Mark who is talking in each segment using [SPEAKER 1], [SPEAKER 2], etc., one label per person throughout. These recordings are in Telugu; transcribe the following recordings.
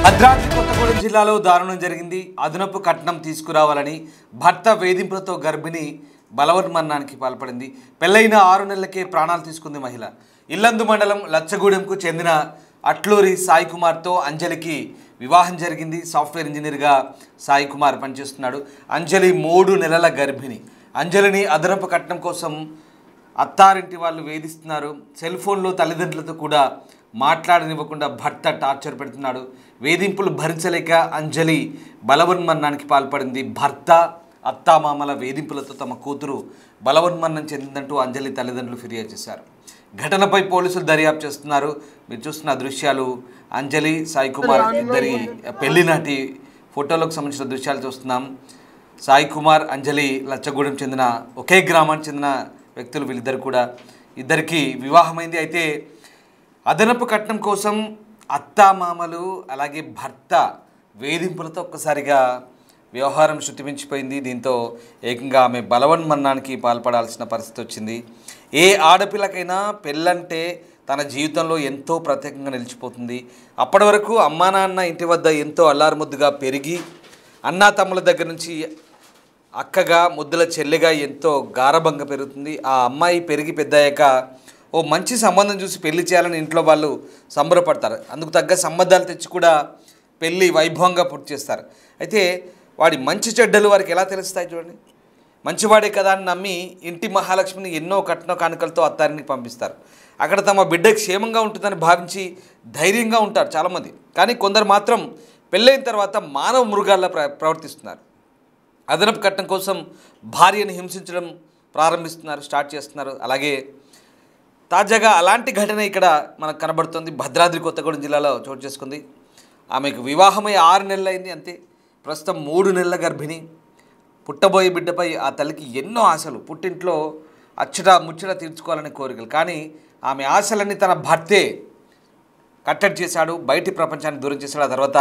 [SPEAKER 1] భద్రాద్రి కొత్తగూడెం జిల్లాలో దారుణం జరిగింది. అదనపు కట్నం తీసుకురావాలని భర్త వేధింపులతో గర్భిణి బలవన్మరణానికి పాల్పడింది. పెళ్లైన 6 నెలలకే ప్రాణాలు తీసుకుంది మహిళ. ఇల్లందు మండలం లచ్చగూడెంకు చెందిన అట్లూరి సాయి కుమార్తో అంజలికి వివాహం జరిగింది. సాఫ్ట్వేర్ ఇంజనీర్గా సాయి కుమార్ పనిచేస్తున్నాడు. అంజలి 3 నెలల గర్భిణి. అంజలిని అదనపు కట్నం కోసం అత్తారింటి వాళ్ళు వేధిస్తున్నారు. సెల్ ఫోన్లో తల్లిదండ్రులతో కూడా మాట్లాడనివ్వకుండా భర్త టార్చర్ పెడుతున్నాడు. వేధింపులు భరించలేక అంజలి బలవన్మరణానికి పాల్పడింది. భర్త అత్తామామల వేధింపులతో తమ కూతురు బలవన్మరణం చెందిందంటూ అంజలి తల్లిదండ్రులు ఫిర్యాదు చేశారు. ఘటనపై పోలీసులు దర్యాప్తు చేస్తున్నారు. మీరు చూస్తున్న దృశ్యాలు అంజలి సాయి కుమార్ ఇద్దరి పెళ్లి నాటి ఫోటోలకు సంబంధించిన దృశ్యాలు చూస్తున్నాం. సాయి కుమార్ అంజలి లచ్చగూడెం చెందిన ఒకే గ్రామానికి చెందిన వ్యక్తులు. వీళ్ళిద్దరు కూడా ఇద్దరికి వివాహమైంది. అయితే అదనపు కట్నం కోసం అత్తామామలు అలాగే భర్త వేధింపులతో ఒక్కసారిగా వ్యవహారం శృతిమించిపోయింది. దీంతో ఏకంగా ఆమె బలవన్మరణానికి పాల్పడాల్సిన పరిస్థితి వచ్చింది. ఏ ఆడపిల్లకైనా పెళ్ళంటే తన జీవితంలో ఎంతో ప్రత్యేకంగా నిలిచిపోతుంది. అప్పటి వరకు అమ్మా నాన్న ఇంటి వద్ద ఎంతో అల్లారుముద్దుగా పెరిగి అన్నా తమ్ముల దగ్గర నుంచి అక్కగా ముద్దుల చెల్లిగా ఎంతో గారభంగా పెరుగుతుంది. ఆ అమ్మాయి పెరిగి పెద్దయ్యాక ఓ మంచి సంబంధం చూసి పెళ్లి చేయాలని ఇంట్లో వాళ్ళు సంబరపడతారు. అందుకు తగ్గ సంబంధాలు తెచ్చి కూడా పెళ్ళి వైభవంగా పూర్తి చేస్తారు. అయితే వాడి మంచి చెడ్డలు వారికి ఎలా తెలుస్తాయి చూడండి. మంచివాడే కదా అని నమ్మి ఇంటి మహాలక్ష్మిని ఎన్నో కట్న కానుకలతో అత్తారిని పంపిస్తారు. అక్కడ తమ బిడ్డ క్షేమంగా ఉంటుందని భావించి ధైర్యంగా ఉంటారు చాలామంది. కానీ కొందరు మాత్రం పెళ్ళైన తర్వాత మానవ మృగాల్లా ప్రవర్తిస్తున్నారు. అదనపు కట్నం కోసం భార్యను హింసించడం స్టార్ట్ చేస్తున్నారు. అలాగే తాజాగా అలాంటి ఘటన ఇక్కడ మనకు కనబడుతుంది. భద్రాద్రి కొత్తగూడెం జిల్లాలో చోటు చేసుకుంది. ఆమెకు వివాహమై 6 నెలలు అయింది అంతే. ప్రస్తుతం 3 నెలల గర్భిణి. పుట్టబోయే బిడ్డపై ఆ తల్లికి ఎన్నో ఆశలు. పుట్టింట్లో ముచ్చట తీర్చుకోవాలనే కోరికలు. కానీ ఆమె ఆశలన్నీ తన భర్తే కట్టడి చేశాడు. బయటి ప్రపంచాన్ని దూరం చేశాడు. ఆ తర్వాత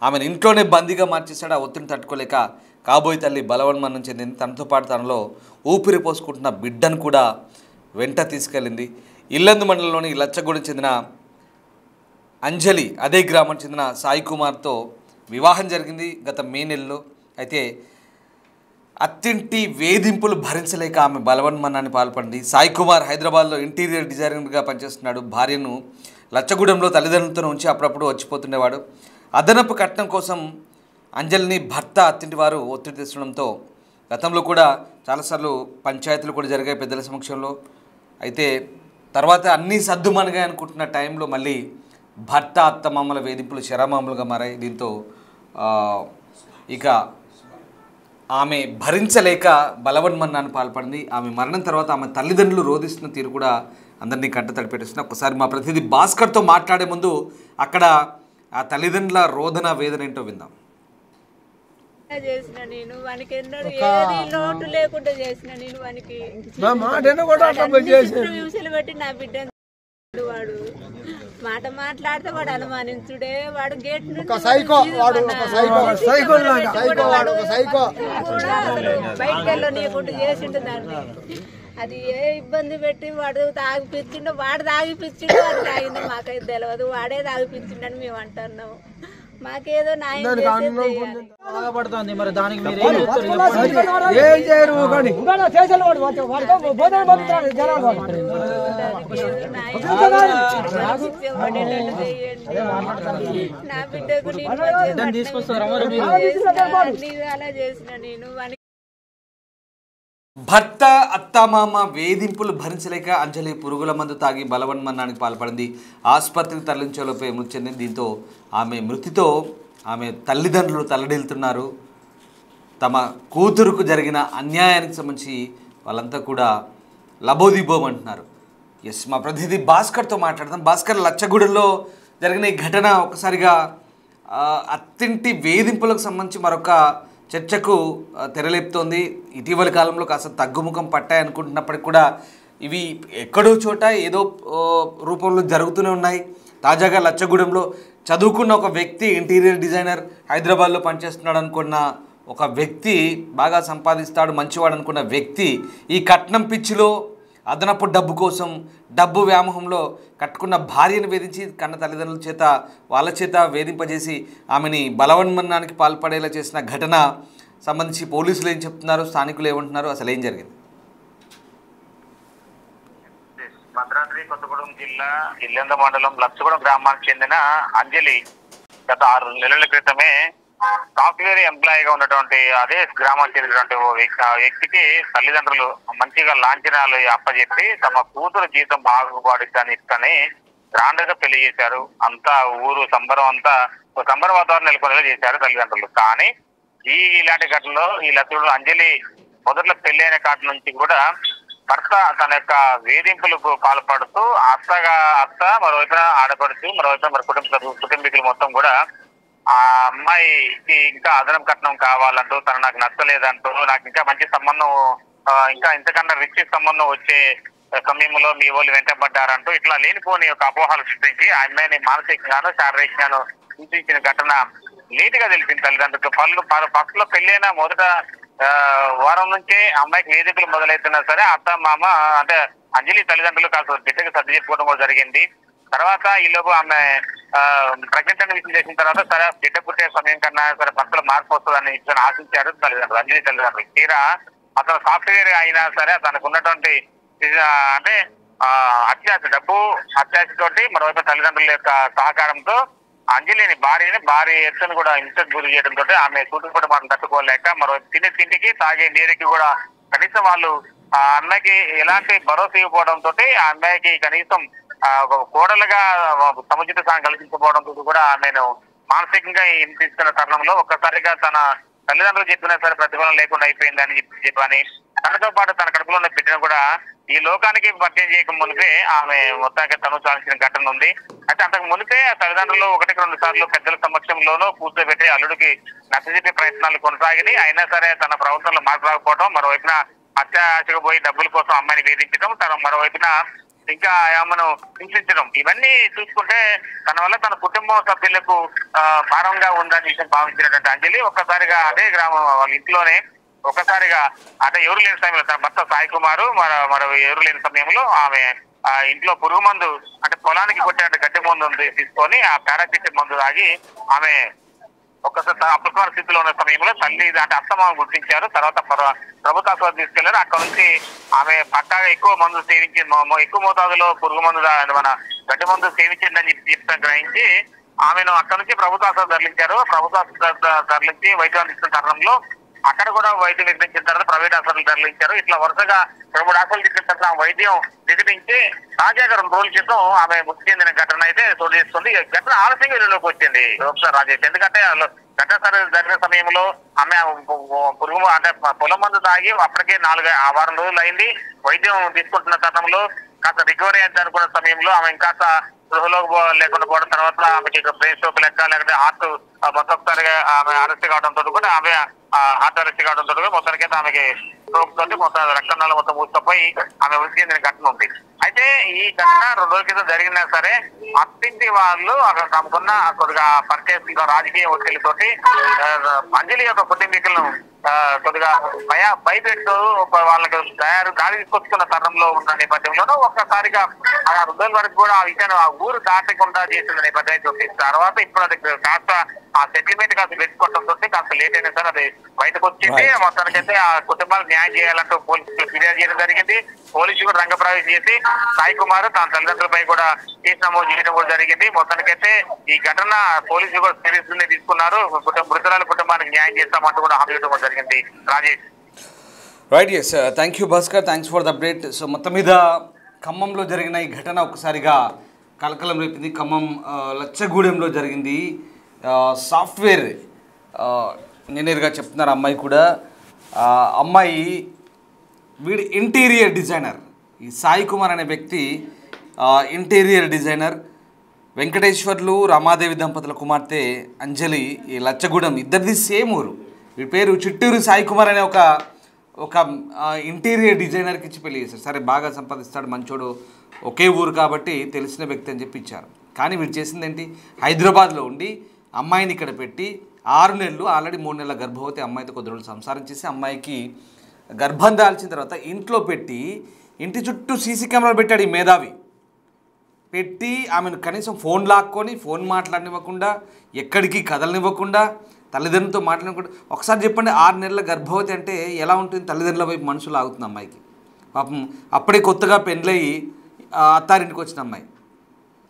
[SPEAKER 1] ఆమెను ఇంట్లోనే బందీగా మార్చేశాడు. ఆ ఒత్తిడిని తట్టుకోలేక కాబోయే తల్లి బలవన్మరణం చెందింది. తనతో పాటు తనలో ఊపిరి పోసుకుంటున్న బిడ్డను కూడా వెంట తీసుకెళ్ళింది. ఇల్లందు మండలంలోని లచ్చగూడెం చెందిన అంజలి అదే గ్రామానికి చెందిన సాయి కుమార్తో వివాహం జరిగింది గత మే నెలలో. అయితే అత్తింటి వేధింపులు భరించలేక ఆమె బలవన్మరణానికి పాల్పడింది. సాయి కుమార్ హైదరాబాద్లో ఇంటీరియర్ డిజైనర్గా పనిచేస్తున్నాడు. భార్యను లచ్చగూడెంలో తల్లిదండ్రులతో ఉంచి అప్పుడప్పుడు వచ్చిపోతుండేవాడు. అదనపు కట్నం కోసం అంజలిని భర్త అత్తింటి వారు ఒత్తిడి తెచ్చడంతో గతంలో కూడా చాలాసార్లు పంచాయతీలు కూడా జరిగాయి పెద్దల సమక్షంలో. అయితే తర్వాత అన్నీ సర్దుమనగా అనుకుంటున్న టైంలో మళ్ళీ భర్త అత్తమామల వేధింపులు శరమామలుగా మారాయి. దీంతో ఇక ఆమె భరించలేక బలవన్మరణానికి పాల్పడింది. ఆమె మరణం తర్వాత ఆమె తల్లిదండ్రులు రోధిస్తున్న తీరు కూడా అందరినీ కంట తడిపెట్టేస్తుంది. ఒక్కసారి మా ప్రతినిధి భాస్కర్తో మాట్లాడే ముందు అక్కడ ఆ తల్లిదండ్రుల రోదన వేదన ఏంటో విందాం.
[SPEAKER 2] చేసిన నేను వానికి ఎన్నడూ ఏది లోటు లేకుండా చేసిన నేను వానికి విషయాలు పెట్టి నా బిడ్డ వాడు మాట మాట్లాడితే వాడు అనుమానించుడే. వాడు గేట్ బయటకు వెళ్ళనీయకుండా చేసిండు దాన్ని. అది ఏ ఇబ్బంది పెట్టి వాడు తాగిపించిండో వాడు తాగిపించిండు వాడు తాగిందో మాకైతే తెలియదు. వాడే తాగిపించిండని మేము అంటున్నాము. మాకేదో
[SPEAKER 3] బాధపడుతుంది. మరి దానికి మీరు
[SPEAKER 2] నా బిడ్డకు
[SPEAKER 3] తీసుకొస్తారా?
[SPEAKER 2] అలా చేసిన నేను
[SPEAKER 1] భర్త అత్తామామ వేధింపులు భరించలేక అంజలి పురుగుల మందు తాగి బలవన్మరణానికి పాల్పడింది. ఆసుపత్రికి తరలించేలోపే మృతి చెందింది. దీంతో ఆమె మృతితో ఆమె తల్లిదండ్రులు తల్లడిల్లుతున్నారు. తమ కూతురుకు జరిగిన అన్యాయానికి సంబంధించి వాళ్ళంతా కూడా లబోదిబోమంటున్నారు. ఎస్, మా ప్రతినిధి భాస్కర్తో మాట్లాడదాం. భాస్కర్, లచ్చగూడెంలో జరిగిన ఈ ఘటన ఒక్కసారిగా అత్తింటి వేధింపులకు సంబంధించి మరొక చర్చకు తెరలేపుతోంది. ఇటీవల కాలంలో కాస్త తగ్గుముఖం పట్టాయనుకుంటున్నప్పటికీ కూడా ఇవి ఎక్కడో చోట ఏదో రూపంలో జరుగుతూనే ఉన్నాయి. తాజాగా లచ్చగూడెంలో చదువుకున్న ఒక వ్యక్తి, ఇంటీరియర్ డిజైనర్, హైదరాబాద్లో పనిచేస్తున్నాడు అనుకున్న ఒక వ్యక్తి, బాగా సంపాదిస్తాడు మంచివాడు అనుకున్న వ్యక్తి ఈ కట్నం పిచ్చిలో అదనపు డబ్బు కోసం డబ్బు వ్యామోహంలో కట్టుకున్న భార్యను వేధించి కన్న తల్లిదండ్రుల చేత వాళ్ళ చేత వేధింపజేసి ఆమెని బలవన్మరణానికి పాల్పడేలా చేసిన ఘటన సంబంధించి పోలీసులు ఏం చెప్తున్నారు, స్థానికులు ఏమంటున్నారు, అసలు ఏం జరిగింది?
[SPEAKER 4] భద్రాద్రి కొత్తగూడెం జిల్లా ఇల్లెంద మండలం లచ్చగూడెం గ్రామానికి చెందిన అంజలి గత 6 నెలల క్రితమే సాఫ్ట్వేర్ ఎంప్లాయీగా ఉన్నటువంటి అదే గ్రామానికి చెందినటువంటి ఓ వ్యక్తికి తల్లిదండ్రులు మంచిగా లాంఛనాలు అప్పచెప్పి తమ కూతురు జీవితం బాగుపడిద్దని గ్రాండ్ గా పెళ్లి చేశారు. అంతా ఊరు సంబరం అంతా సంబర వాతావరణం నెలకొనేలా చేశారు తల్లిదండ్రులు. కానీ ఇలాంటి ఘటనలో ఈ లచ్చగూడెం అంజలి మొదట్లో పెళ్లి అయిన కాటి నుంచి కూడా భర్త తన యొక్క వేధింపులకు పాల్పడుతూ అత్త మరోవైపున ఆడపడుతూ మరోవైపున మరి కుటుంబీకులు మొత్తం కూడా ఆ అమ్మాయికి ఇంకా అదనం కట్నం కావాలంటూ తను నాకు నచ్చలేదంటూ నాకు ఇంకా మంచి సంబంధం ఇంకా ఇంతకన్నా రిచ్ సంబంధం వచ్చే సమయంలో మీ వాళ్ళు వెంటబడ్డారంటూ ఇట్లా లేనిపోని ఒక అపోహలు సృష్టించి ఆ అమ్మాయిని మానసికంగాను శారీరకంగాను హింసించిన ఘటన నీట్ గా తెలిసింది తల్లిదండ్రులకు. ఫస్ట్ లో పెళ్ళైన మొదట వారం నుంచే అమ్మాయికి వేదికలు మొదలవుతున్నా సరే అత్త మామ అంటే అంజలి తల్లిదండ్రులు కాస్త బిడ్డకు సర్ది చెప్పుకోవడం కూడా జరిగింది. తర్వాత ఈలోపు ఆమె ప్రెగ్నెంట్ అని విషయం చేసిన తర్వాత సరే బిడ్డ పుట్టే సమయం కన్నా సరే భర్తలు మార్పు వస్తుందని ఆశించారు తల్లిదండ్రులు, అంజలి తల్లిదండ్రులు. తీరా అతను సాఫ్ట్వేర్ అయినా సరే తనకు ఉన్నటువంటి అంటే డబ్బు అత్యాశతోటి మరోవైపు తల్లిదండ్రుల యొక్క సహకారంతో అంజలిని భార్య ఎత్తును కూడా హింసకు గురి చేయడంతో ఆమె కూతురు మనం తట్టుకోలేక మరోవైపు తినే తిండికి తాగే నీరుకి కూడా కనీసం వాళ్ళు ఆ అమ్మాయికి ఎలాంటి భరోసా ఇవ్వడంతో ఆ అమ్మాయికి కనీసం కోడలుగా సముచిత స్థానం కల్పించకపోవడంతో కూడా ఆమెను మానసికంగా హింసిస్తున్న తరుణంలో ఒక్కసారిగా తన తల్లిదండ్రులు చెప్పినా సరే ప్రతిఫలం లేకుండా అయిపోయిందని చెప్పని తనతో పాటు తన కడుపులో ఉన్న బిడ్డను కూడా ఈ లోకానికి పరిచయం చేయక మునిపే ఆమె మొత్తానికి తను సాధించిన ఘటన ఉంది. అయితే అంతకు మునిపే తల్లిదండ్రులు 1-2 సార్లు పెద్దల సమక్షంలోనూ కూర్చోబెట్టి అల్లుడికి నచ్చజెప్పే ప్రయత్నాలు కొనసాగినాయి. అయినా సరే తన ప్రవర్తనలో మార్పు రాకపోవడం, మరోవైపున అత్యాశకు పోయి డబ్బుల కోసం అమ్మాయిని వేధించడం, తన మరోవైపున ఇంకా ఆమెను హింసించడం, ఇవన్నీ చూసుకుంటే తన వల్ల తన కుటుంబ సభ్యులకు భారంగా ఉందని విషయం భావించినటువంటి అంజలి ఒక్కసారిగా అదే గ్రామం వాళ్ళ ఇంట్లోనే ఒక్కసారిగా అంటే ఎవరు లేని సమయంలో తన భర్త సాయి కుమారు మరో ఎవరు లేని సమయంలో ఆమె ఆ ఇంట్లో పురుగు మందు అంటే పొలానికి కొట్టే గడ్డి మందు తీసుకొని ఆ పారాసిటిక్ మందు తాగి ఆమె ఒక్కసారి అపస్మార స్థితిలో ఉన్న సమయంలో తల్లి అంటే అత్తమామ గుర్తించారు. తర్వాత ప్రభుత్వ ఆసుపత్రి తీసుకెళ్లారు. అక్కడ నుంచి ఆమె పక్కాగా ఎక్కువ మందు సేవించి ఎక్కువ మోతాదులో పురుగు మందు మన గడ్డి మందు సేవించిందని చెప్పి గ్రహించి ఆమెను అక్కడ నుంచి ప్రభుత్వ ఆసుపత్రి తరలించారు. ప్రభుత్వ ఆసుపత్రి తరలించి వైద్యం అందిస్తున్న తరుణంలో అక్కడ కూడా వైద్యం నిర్ణయించిన తర్వాత ప్రైవేట్ హాస్పిటల్ తరలించారు. ఇట్లా వరుసగా 2-3 హాస్పిటల్ తీసుకున్న తర్వాత వైద్యం నిర్ణయించి తాజాగా 2 రోజుల క్రితం ఆమె మృతి చెందిన ఘటన అయితే చోటు చేసుకుంది. ఘటన ఆలస్యంగా వెలుగులోకి వచ్చింది ఒకసారి రాజేష్. ఎందుకంటే ఘటన జరిగిన సమయంలో ఆమె పురుగు అంటే పొలం మందు తాగి అప్పటికే 4-6 రోజులు అయింది. వైద్యం తీసుకుంటున్న తరుణంలో కాస్త రికవరీ అయితే అనుకున్న సమయంలో ఆమె ఇంకాస్త గృహలోకి లేకుండా పోవడం, తర్వాత ఆమెకి బ్రెయిన్ స్ట్రోక్ లేకపోతే హార్ట్ మొత్తంసారిగా ఆమె అరెస్ట్ కావడంతో కూడా ఆమె హార్ట్ అరెస్ట్ కావడంతో కూడా మొత్తానికైతే ఆమెకి స్ట్రోక్ తోటి మొత్తం రక్తనాళాలు మొత్తం మూసుకుపోయి ఆమె మృతి చెందిన ఘటన ఉంది. అయితే ఈ ఘటన 2 రోజుల క్రితం జరిగినా సరే అత్తింటి వాళ్ళు అక్కడ తమకున్న కొద్దిగా పరిచయ రాజకీయ ఒత్తిడితోటి అంజలి యొక్క కుటుంబీకులను కొద్దిగా భయపెట్టు వాళ్ళకి గాలి తీసుకొచ్చుకున్న తరుణంలో ఉన్న నేపథ్యంలోనూ ఒక్కసారిగా 2 రోజుల వరకు కూడా ఆ విషయాన్ని ఆ ఊరు దాటకుండా చేసిన నేపథ్యం చూసి తర్వాత ఇప్పుడు అది కాస్త ఆ సెటిల్మెంట్ కాస్త పెట్టుకోవడంతో కాస్త లేట్ అయినా సరే అది బయటకు వచ్చింది. మొత్తానికైతే ఆ కుటుంబాలకు న్యాయం చేయాలంటూ పోలీసులు ఫిర్యాదు చేయడం జరిగింది. పోలీసులు కూడా రంగప్రవేశం చేసి సాయి కుమార్ తన తల్లిదండ్రులపై కూడా కేసు నమోదు చేయడం కూడా జరిగింది. మొత్తానికైతే ఈ ఘటన పోలీసులు కూడా సీరియస్ తీసుకున్నారు. మృతురాల కుటుంబానికి న్యాయం చేస్తామంటూ కూడా హామీ ఇవ్వడం జరిగింది. Rajesh
[SPEAKER 1] right, yes, thank you Bhaskar, thanks for the update. So మొత్తం మీద ఖమ్మంలో జరిగిన ఈ ఘటన ఒక్కసారిగా కలకలం రేపింది. ఖమ్మం లచ్చగూడెంలో జరిగింది. సాఫ్ట్వేర్ ఇంజనీర్గా చెప్తున్నారు అమ్మాయి కూడా. అమ్మాయి వీడి ఇంటీరియర్ డిజైనర్, ఈ సాయి కుమార్ అనే వ్యక్తి ఇంటీరియర్ డిజైనర్. వెంకటేశ్వర్లు రమాదేవి దంపతుల కుమార్తె అంజలి ఈ లచ్చగూడెం, ఇద్దరిది సేమ్ ఊరు. వీడి పేరు చిట్టూరు సాయి కుమార్ అనే ఒక ఇంటీరియర్ డిజైనర్కి ఇచ్చి పెళ్లి చేశారు. సరే బాగా సంపాదిస్తాడు, మంచోడు, ఒకే ఊరు కాబట్టి తెలిసిన వ్యక్తి అని చెప్పి ఇచ్చారు. కానీ వీడు చేసింది ఏంటి, హైదరాబాద్లో ఉండి అమ్మాయిని ఇక్కడ పెట్టి 6 నెలలు ఆల్రెడీ 3 నెలల గర్భవతి అమ్మాయితో కొద్ది రోజులు సంసారం చేసి అమ్మాయికి గర్భం దాల్చిన తర్వాత ఇంట్లో పెట్టి ఇంటి చుట్టూ సీసీ కెమెరాలు పెట్టాడు ఈ మేధావి. పెట్టి ఆమెను కనీసం ఫోన్ లాక్కొని ఫోన్ మాట్లాడనివ్వకుండా, ఎక్కడికి కదలనివ్వకుండా, తల్లిదండ్రులతో మాట్లాడకుండా. ఒకసారి చెప్పండి, 6 నెలల గర్భవతి అంటే ఎలా ఉంటుంది? తల్లిదండ్రుల వైపు మనసులో ఆగుతుంది అమ్మాయికి. పాపం అప్పుడే కొత్తగా పెళ్ళయి అత్తారింటికి వచ్చిన అమ్మాయి.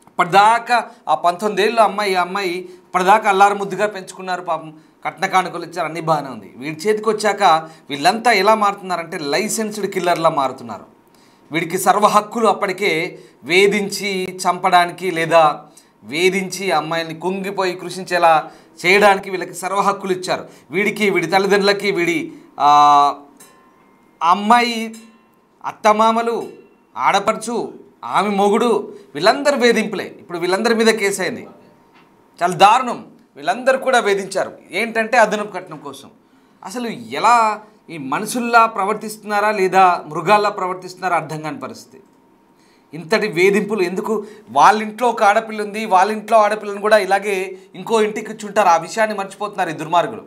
[SPEAKER 1] ఇప్పటిదాకా ఆ 19 ఏళ్ళ అమ్మాయి ఇప్పటిదాకా అల్లారు ముద్దుగా పెంచుకున్నారు. పాపం కట్న కానుకలు ఇచ్చారు, అన్నీ బాగానే ఉంది. వీడి చేతికి వచ్చాక వీళ్ళంతా ఎలా మారుతున్నారంటే లైసెన్స్డ్ కిల్లర్లా మారుతున్నారు. వీడికి సర్వ హక్కులు అప్పటికే వేధించి చంపడానికి లేదా వేధించి అమ్మాయిని కుంగిపోయి కృషించేలా చేయడానికి వీళ్ళకి సర్వ హక్కులు ఇచ్చారు. వీడికి, వీడి తల్లిదండ్రులకి, వీడి అమ్మాయి అత్తమామలు, ఆడపడుచు, ఆమె మొగుడు, వీళ్ళందరూ వేధింపులే. ఇప్పుడు వీళ్ళందరి మీద కేసు అయింది. చాలా దారుణం. వీళ్ళందరూ కూడా వేధించారు. ఏంటంటే అదనపు కట్నం కోసం. అసలు ఎలా ఈ మనుషుల్లా ప్రవర్తిస్తున్నారా లేదా మృగాల్లా ప్రవర్తిస్తున్నారా అర్థం కాని పరిస్థితి. ఇంతటి వేధింపులు ఎందుకు? వాళ్ళ ఇంట్లో ఒక ఆడపిల్ల ఉంది, వాళ్ళ ఇంట్లో ఆడపిల్లని కూడా ఇలాగే ఇంకో ఇంటికి ఇచ్చుంటారు. ఆ విషయాన్ని మర్చిపోతున్నారు ఈ దుర్మార్గులు.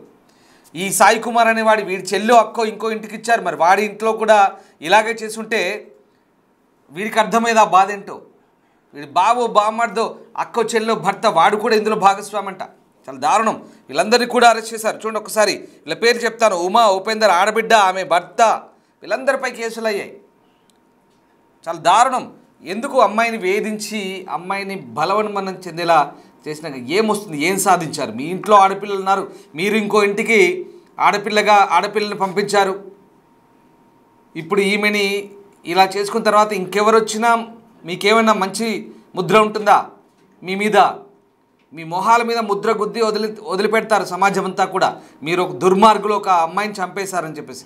[SPEAKER 1] ఈ సాయి కుమార్ అనేవాడి వీడి చెల్లో అక్కో ఇంకో ఇంటికి ఇచ్చారు. మరి వాడి ఇంట్లో కూడా ఇలాగే చేసుంటే వీడికి అర్థమైంది ఆ బాధ ఏంటో. వీడి బావో బామ్మర్దో అక్కో చెల్లో భర్త వాడు కూడా ఇందులో భాగస్వామంట. చాలా దారుణం. వీళ్ళందరినీ కూడా అరెస్ట్ చేశారు. చూడండి ఒకసారి వీళ్ళ పేరు చెప్తాను. ఉమా, ఉపేందర్, ఆడబిడ్డ, ఆమె భర్త, వీళ్ళందరిపై కేసులు అయ్యాయి. చాలా దారుణం. ఎందుకు? అమ్మాయిని వేధించి అమ్మాయిని బలవన్మరణం చెందేలా చేసినాక ఏమొస్తుంది? ఏం సాధించారు? మీ ఇంట్లో ఆడపిల్లలు ఉన్నారు, మీరు ఇంకో ఇంటికి ఆడపిల్లని పంపించారు. ఇప్పుడు ఈమెని ఇలా చేసుకున్న తర్వాత ఇంకెవరు వచ్చినా మీకేమైనా మంచి ముద్ర ఉంటుందా? మీ మీద, మీ మొహాల మీద ముద్ర గుద్ది వదిలిపెడతారు సమాజం అంతా కూడా. మీరు ఒక దుర్మార్గులు ఒక అమ్మాయిని చంపేశారని చెప్పేసి,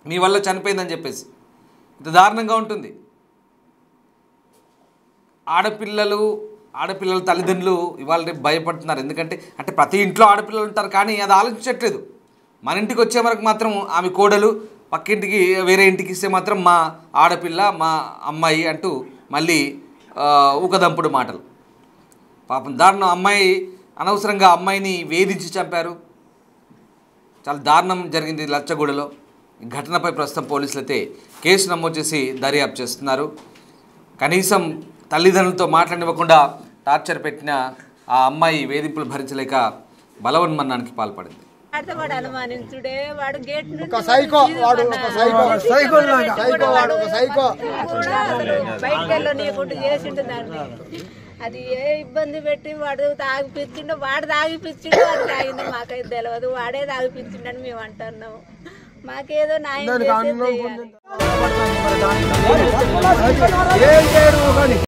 [SPEAKER 1] మీ వల్ల చనిపోయిందని చెప్పేసి. ఇంత దారుణంగా ఉంటుంది. ఆడపిల్లల తల్లిదండ్రులు ఇవాళ రేపు భయపడుతున్నారు. ఎందుకంటే ప్రతి ఇంట్లో ఆడపిల్లలు ఉంటారు, కానీ అది ఆలోచించట్లేదు. మన ఇంటికి వచ్చే వరకు మాత్రం ఆమె కోడలు, పక్కింటికి వేరే ఇంటికి ఇస్తే మాత్రం మా ఆడపిల్ల, మా అమ్మాయి అంటూ మళ్ళీ ఊకదంపుడు మాటలు. పాపం దారుణం. అమ్మాయి అనవసరంగా అమ్మాయిని వేధించి చంపారు. చాలా దారుణం జరిగింది లచ్చగూడలో. ఈ ఘటనపై ప్రస్తుతం పోలీసులు అయితే కేసు నమోదు చేసి దర్యాప్తు చేస్తున్నారు. కనీసం తల్లిదండ్రులతో మాట్లాడివ్వకుండా టార్చర్ పెట్టిన ఆ అమ్మాయి వేధింపులు భరించలేక బలవన్మరణానికి పాల్పడింది.
[SPEAKER 2] వాడు అనుమానించుడే, వాడు గేట్ బయటకు వెళ్ళనీయకుండా చేసిండు దాన్ని. అది ఏ ఇబ్బంది పెట్టి వాడు తాగిపించిండో, వాడు తాగిపించిండు, వాడు తాగింది మాకైతే తెలియదు. వాడే తాగిపించిండని మేము అంటున్నాము. మాకేదో న్యాయం చేసేది.